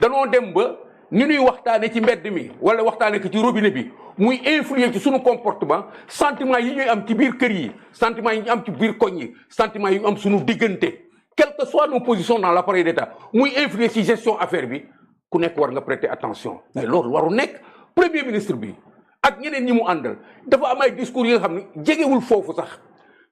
danoo dem ba ni ñuy waxtaane ci mbedd mi wala waxtaane ko ci robinet bi muy influer ci suñu comportement sentiment yi ñuy am ci biir kër yi sentiment yi ñu am ci biir koñ yi sentiment yi ñu am suñu diggante quelle que soit nos positions dans l'appareil d'État muy influer ci gestion affaire bi ku nekk war nga prêter attention mais loolu waru nekk premier ministre bi ak ñeneen ñi mu àndal dafa am ay discours yi nga xam ne jegewul foofu sax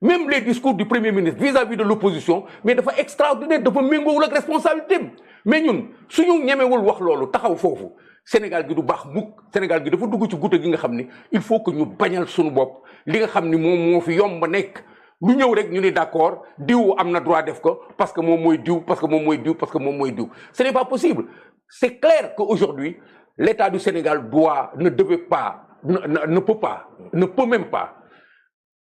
même les discours du premier ministre vis-à-vis de l'opposition mais dafa extraordinaire dafa méngoowul ak responsabilité mais ñun suñu ñemewul wax loolu taxaw foofu Sénégal gi du baax mukk Sénégal gi dafa dugg ci goutte gi nga xam ni il faut que ñu bañal suñu bopp li nga xam ni moom moo fi yomb nekk lu ñëw rek ñu ni d'accord diw am na droit def ko parce que moom mooy diw parce que moom mooy diw parce que moom mooy diw ce n'est pas possible c'est clair qu'aujourd'hui l'État du Sénégal ne peut même pas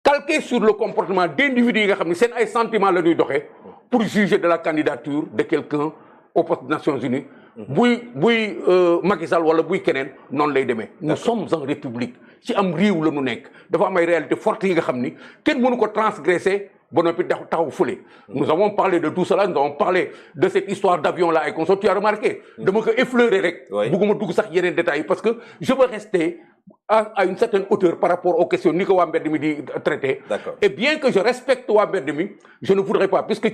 calquer sur le comportement d'individus yi nga xam ne seen ay sentiments la ñuy doxee pour juger de la candidature de quelqu'un au poste des Nations Unies buy Macky Sall wala buy keneen noonu lay demee nous sommes en république ci am réew la ñu nekk dafa am ay réalités fortes yi nga xam ni kenn mënu ko transgresser ba noppi taxaw fële nous avons parlé de tout cela nous avons parlé de cette histoire d'avion là et consort tu as remarqué dama ko effleurer rek bugguma dugg sax yeneen détails parce que je veux rester à une certaine hauteur par rapport aux questions ni ko waa mbedd mi di traiter et bien que je respecte waa mbedd mi je ne voudrais pas puisque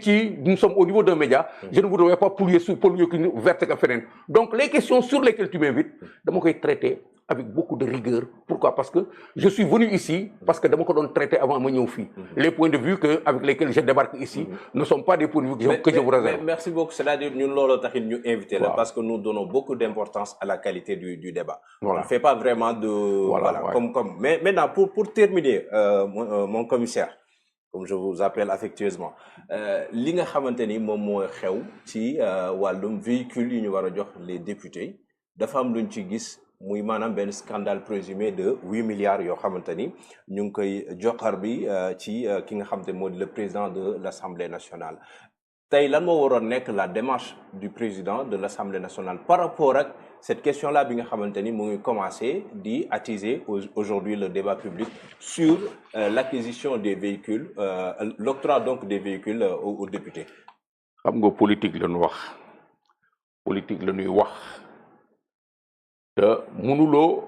nous sommes au niveau d'un média je ne voudrais pas polluer ku verte ka feneen donc les questions sur lesquelles tu m'invites dama koy traiter avec beaucoup de rigueur. Pourquoi? Parce que je suis venu ici parce que dama ko doon traiter avant ma ñëw fii. Les points de vue avec lesquels je débarque ici ne sont pas des points de vue que je vous réserve. Merci beaucoup. C'est-à-dire ñun loolu taxit ñu invité la parce que nous donnons beaucoup d'importance à la qualité du débat. Voilà. On ne fait pas vraiment de comme mais maintenant pour terminer mon commissaire comme je vous appelle affectueusement li nga xamante ni moom moo xew ci wàllum véhicule yi ñu war a jox les députés dafa am luñ ci gis. muy maanaam benn scandale présumé de 8 milliards yoo xamante ni ñu ngi koy joxar bi ci ki nga xamante moo di le président de l'Assemblée nationale tey lan moo waroon nekk la démarche du président de l'Assemblée nationale par rapport ak cette question là bi nga xamante ni mu ngi commencé di attiser aujourd'hui le débat public sur l'acquisition des véhicules l'octroi donc des véhicules aux députés. xam nga politique la ñu wax mënuloo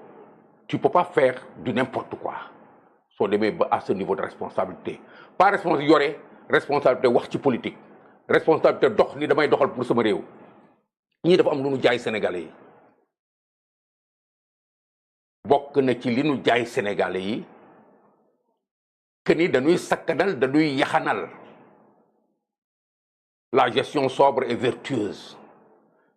tu peux pas faire du n'importe quoi soo demee ba à ce niveau de responsabilité pas responsabilité responsabilité wax ci politique responsabilité dox ni damay doxal pour sama réew ñii dafa am lu ñu jaay sénégalais yi bokk na ci li ñu jaay sénégalais yi que ni dañuy sakkanal dañuy yaxanal la gestion sobre et vertueuse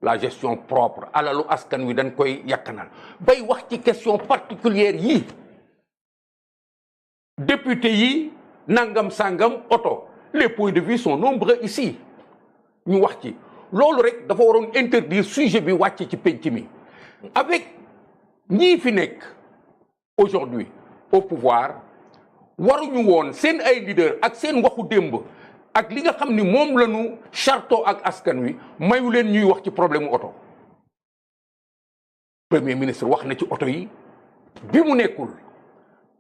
la gestion propre alalu askan wi dañ koy yakkanal bay wax ci question particulière yi député yi nangam sangam oto les points de vue sont nombreux ici ñu wax ci loolu rek dafa waroon interdire sujet bi wàcc ci penc mi avec ñii fi nekk aujourd'hui au pouvoir waruñu woon seen ay leader ak seen waxu démb ak li nga xam ni moom la ñu charto ak askan wi mayu leen ñuy wax ci problème mu oto premier ministre wax na ci oto yi bi mu nekkul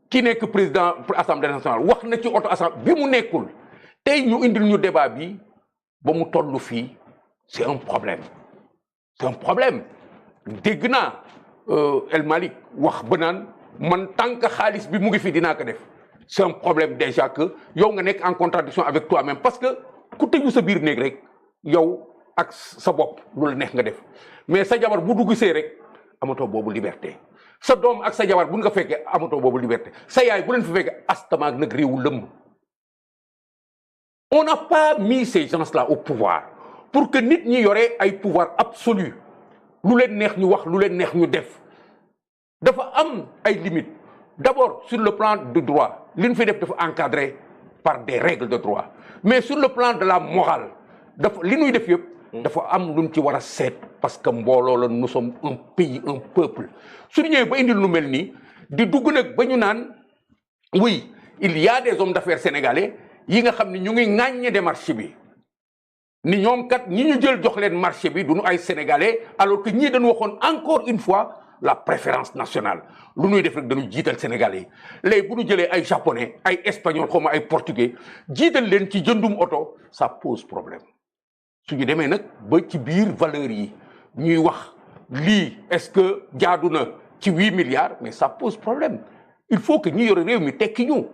ki nekk président assemblée nationale wax na ci oto assemblée bi mu nekkul tey ñu indil ñu débat bi ba mu tollu fii c'est un problème dégg naa El Malick wax ba naan man tant que xaalis bi mu ngi fi dinaa ko def c'est un problème déjà que yow nga nekk en contradiction avec toi-même parce que ku tëju sa biir néeg rek yow ak sa bopp lu la neex nga def mais sa jabar bu dugg see rek amatoo boobu liberté sa doom ak sa jabar bu nga fekkee amatoo boobu liberté sa yaay bu leen fi fekkee astamaak nag réewu lëmb on n'a pas mis ces gens-là au pouvoir pour que nit ñi yore ay pouvoir absolu lu leen neex ñu wax lu leen neex ñu def dafa am ay limites d'abord sur le plan du droit li ñu fi def dafa encadré par des règles de droit mais sur le plan de la morale dafa li ñuy def yëpp dafa am lu ñu ci war a seet parce que mbooloo la nous sommes un pays un peuple suñu ñëwee ba indil lu mel nii di dugg nag ba ñu naan oui il y a des hommes d'affaires sénégalais yi nga xam ne ñu ngi ŋàññe démarche bi ni ñoom kat ñi ñu jël jox leen marché bi duñu ay sénégalais alors que ñii dañu waxoon encore une fois la préférence nationale lu ñuy def rek dañu jiital sénégalais yi léegi bu ñu jëlee ay japonais ay espagnol xaw ma ay portugais jiital leen ci jëndum oto ça pose problème suñu demee nag ba ci biir valeurs yi ñuy wax lii est-ce que jaadu na ci 8 milliards mais ça pose problème il faut que ñi yore réew mi tekki ñu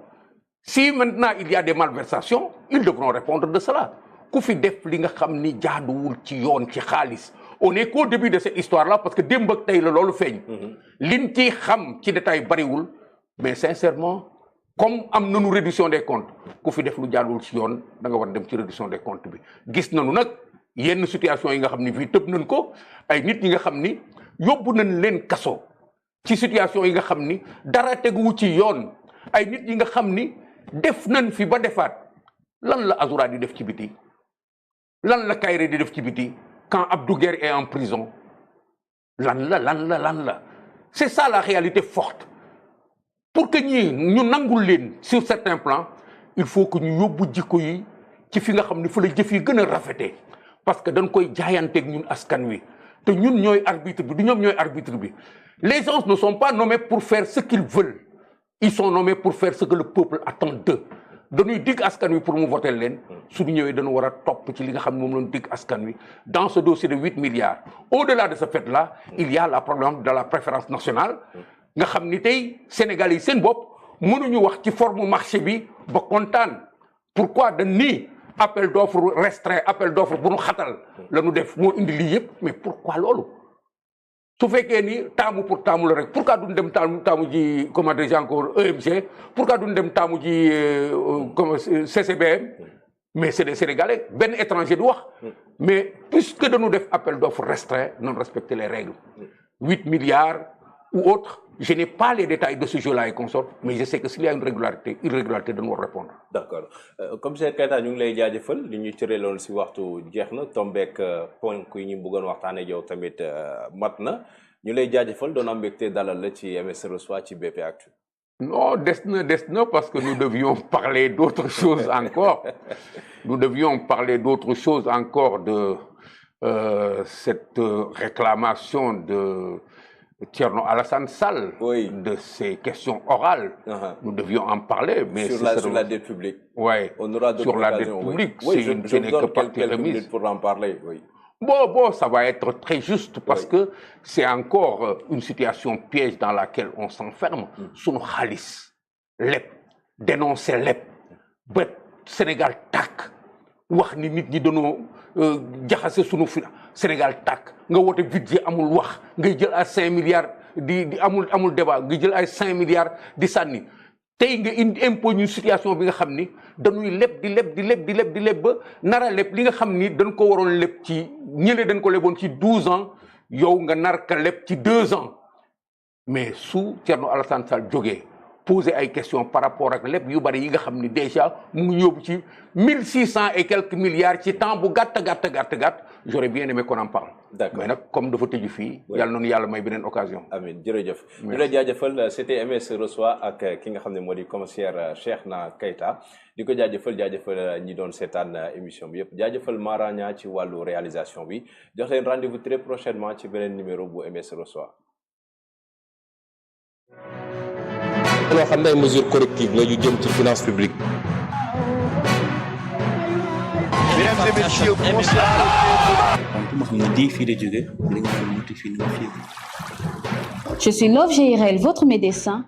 si maintenant il y a des malversations ils devront répondre de cela ku fi def li nga xam ni jaaduwul ci yoon ci xaalis on est qu'au début de cette histoire-là parce que démb ak tey la loolu feeñ liñ ci xam ci détail bariwul mais sincèrement comme am nañu réduction des comptes ku fi def lu jaaduwul ci yoon da nga war dem ci réduction des comptes bi gis nañu nag yenn situation yi nga xam ni fii tëb nañ ko ay nit ñi nga xam ni yóbbu nañ leen kaso ci situation yi nga xam ni dara teguwu ci yoon ay nit yi nga xam ni def nañ fi ba defaat lan la Azoura di def ci biti lan la Kairé di def ci biti quand Abdou Guer est en prison lan la c'est ça la réalité forte pour que ñi ñu nangul leen sur certains plans il faut que ñu yóbbu jikko yi ci fi nga xam ni fa la jëf yi gën a rafetee parce que dañ koy jaayanteeg ñun askan wi te ñun ñooy arbitre bi du ñoom ñooy arbitre bi les gens ne sont pas nommés pour faire ce qu'ils veulent ils sont nommés pour faire ce que le peuple attend d'eux dañuy dig askan wi pour mu voter leen suñu ñëwee dañu war a topp ci li nga xam ne moom lañu dig askan wi dans ce dossier de 8 milliards au-delà de ce fait-là il y a la problème de la préférence nationale nga xam ni tey Sénégal yi seen bopp mënuñu wax ci forme marché bi ba kontaan pourquoi dañ nii appel d'offre restreint appel d'offre bu nu xatal la ñu def moo indi lii yëpp mais pourquoi loolu su fekkee ni taamu pour taamu la rek pourquoi duñ dem taamu ji comment dirais-je encore EMG pourquoi duñ dem taamu ji comme CCBM mais c'est des Sénégalais benn étranger du wax mais puisque dañu def appel d'offre restreint non respecter les règles 8 milliards ou autre je n'ai pas les détails de ce jeu-là et consorts mais je sais que s'il y a une irrégularité dañu war répondre. D'accord commissaire Keita ñu ngi lay jaajëfal li ñu cëreeloon si waxtu jeex na tombeek ponk yi ñu bëggoon waxtaanee yow tamit mat na ñu lay jaajëfal doon am mbégte dalal la ci MS Reçoit ci BP Actu. non des na parce que nous devions parler d'autres choses encore nous devions parler d'autres choses encore de cette réclamation de Thierno Alassane Sall, oui. De ces questions orales, nous devions en parler. Mais sur la dette publique. Oui, sur la dette publique, oui. Je n'est que partie remise. Pour en parler, oui. Bon, ça va être très juste parce que c'est encore une situation piège dans laquelle on s'enferme. Sunu xaalis lépp dénoncer lépp ba Sénégal tàkk wax ni nit ñi dañoo jaxase sunu fi Sénégal tàkk nga woote budget amul wax ngay jël ay 5 milliards di amul débat nga jël ay 5 milliards di sànni tey nga indi impôt ñu situation bi nga xam ni dañuy leb di leb ba nara leb li nga xam ni dañ ko waroon leb ci ñële dañ ko leboon ci 12 ans yow nga nar ka leb ci 2 ans mais su Thierno Alassane Sall jógee poser ay questions par rapport ak lépp yu bari yi nga xam ni déjà mu ngi yóbbu ci 1600 et quelques milliards ci temps bu gàtt j'aurais bien aimé qu'on en parle. D'accord mais nag comme dafa tëju fii. yàlla noonu yàlla may beneen occasion. amiin jërëjëf. ñu la jaajëfal c'était MS Reçoit ak ki nga xam ne moo di commissaire Cheikhna Keita di ko jaajëfal ñi doon seetaan émission bi yëpp jaajëfal Mara Niang ci wàllu réalisation bi jox leen rendez-vous très prochainement ci beneen numéro bu MS Reçoit. loo xam ne ay mesures correctives la yu jëm ci finance publique. Mesdames et messieurs, bonsoir. Je suis Love GIRL, votre médecin.